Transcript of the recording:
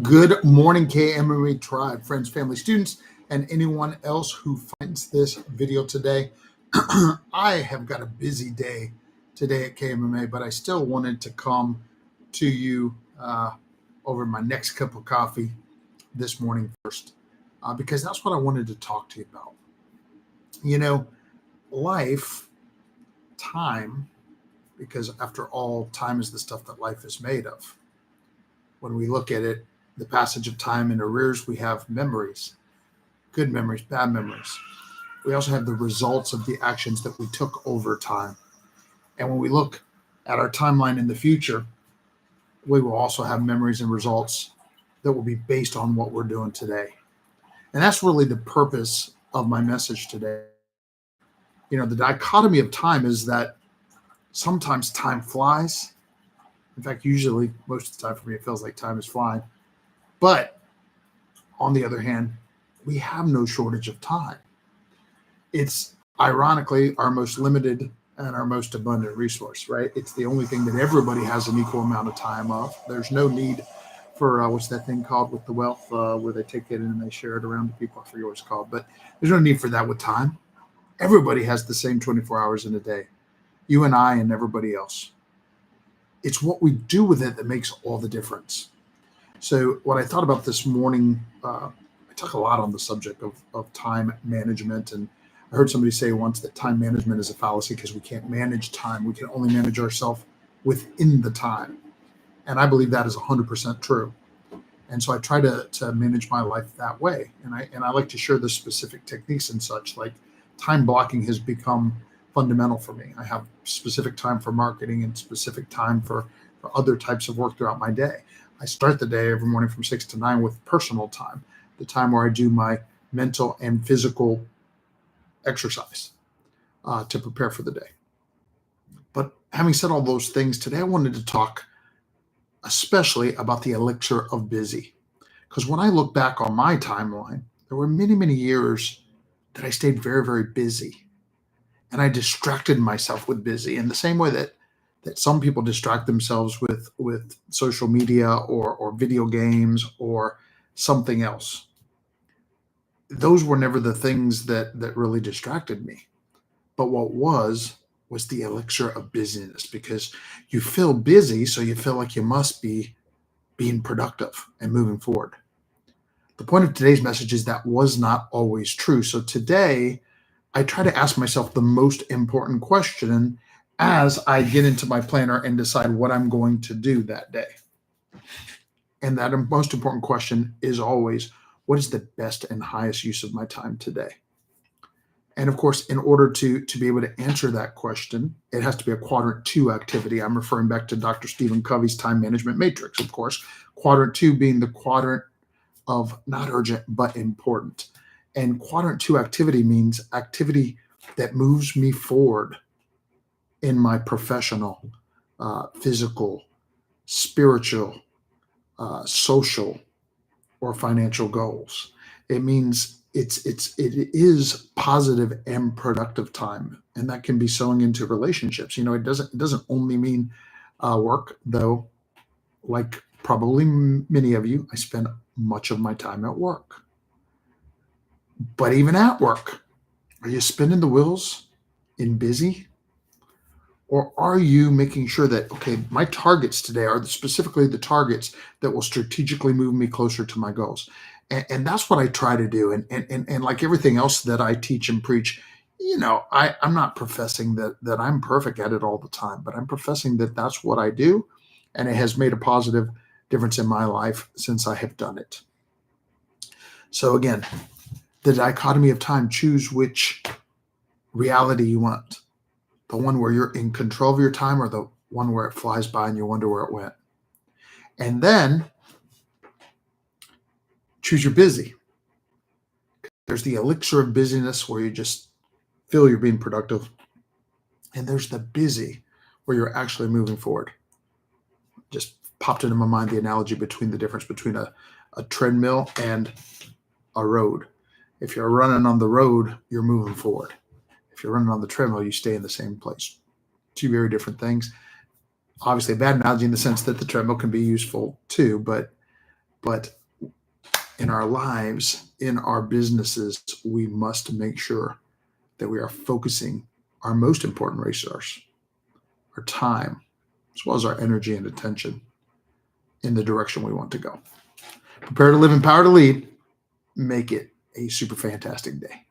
Good morning, KMMA Tribe, friends, family, students, and anyone else who finds this video today. I have got a busy day today at KMMA, but I still wanted to come to you over my next cup of coffee this morning first, because that's what I wanted to talk to you about. You know, life, time, because after all, time is the stuff that life is made of. When we look at it, the passage of time in arrears, we have memories, good memories, bad memories. We also have the results of the actions that we took over time. And when we look at our timeline in the future, we will also have memories and results that will be based on what we're doing today. And that's really the purpose of my message today. You know, the dichotomy of time is that sometimes time flies. In fact, usually, most of the time for me, it feels like time is flying. But on the other hand, we have no shortage of time. It's ironically our most limited and our most abundant resource, right? It's the only thing that everybody has an equal amount of time of. There's no need for what's that thing called with the wealth where they take it and they share it around to people. I forget what it's called, but there's no need for that with time. Everybody has the same 24 hours in a day. You and I and everybody else. It's what we do with it that makes all the difference. So what I thought about this morning, I talk a lot on the subject of time management. And I heard somebody say once that time management is a fallacy because we can't manage time. We can only manage ourselves within the time. And I believe that is 100% true. And so I try to manage my life that way. And I like to share the specific techniques and such. Like time blocking has become fundamental for me. I have specific time for marketing and specific time for other types of work throughout my day. I start the day every morning from 6 to 9 with personal time, the time where I do my mental and physical exercise to prepare for the day. But having said all those things, today I wanted to talk especially about the elixir of busy. Because when I look back on my timeline, there were many, many years that I stayed very, very busy. And I distracted myself with busy in the same way that some people distract themselves with social media or video games or something else. Those were never the things that really distracted me. But what was the elixir of busyness, because you feel busy, so you feel like you must be being productive and moving forward. The point of today's message is that was not always true. So today, I try to ask myself the most important question as I get into my planner and decide what I'm going to do that day. And that most important question is always, what is the best and highest use of my time today? And of course, in order to be able to answer that question, it has to be a quadrant 2 activity. I'm referring back to Dr. Stephen Covey's time management matrix, of course, quadrant 2 being the quadrant of not urgent, but important. And quadrant 2 activity means activity that moves me forward in my professional, physical, spiritual, social, or financial goals. It means it is positive and productive time, and that can be sewing into relationships. You know, it doesn't only mean work, though. Like probably many of you, I spend much of my time at work. But even at work, are you spinning the wheels in busy? Or are you making sure that, okay, my targets today are specifically the targets that will strategically move me closer to my goals? And that's what I try to do. And like everything else that I teach and preach, you know, I'm not professing that I'm perfect at it all the time, but I'm professing that that's what I do. And it has made a positive difference in my life since I have done it. So again, the dichotomy of time, choose which reality you want. The one where you're in control of your time, or the one where it flies by and you wonder where it went. And then choose your busy. There's the elixir of busyness where you just feel you're being productive. And there's the busy where you're actually moving forward. Just popped into my mind the analogy between the difference between a treadmill and a road. If you're running on the road, you're moving forward. If you're running on the treadmill, you stay in the same place. Two very different things. Obviously, a bad analogy in the sense that the treadmill can be useful too, but But in our lives, in our businesses, we must make sure that we are focusing our most important resource, our time, as well as our energy and attention in the direction we want to go. Prepare to live, empower to lead. Make it a super fantastic day.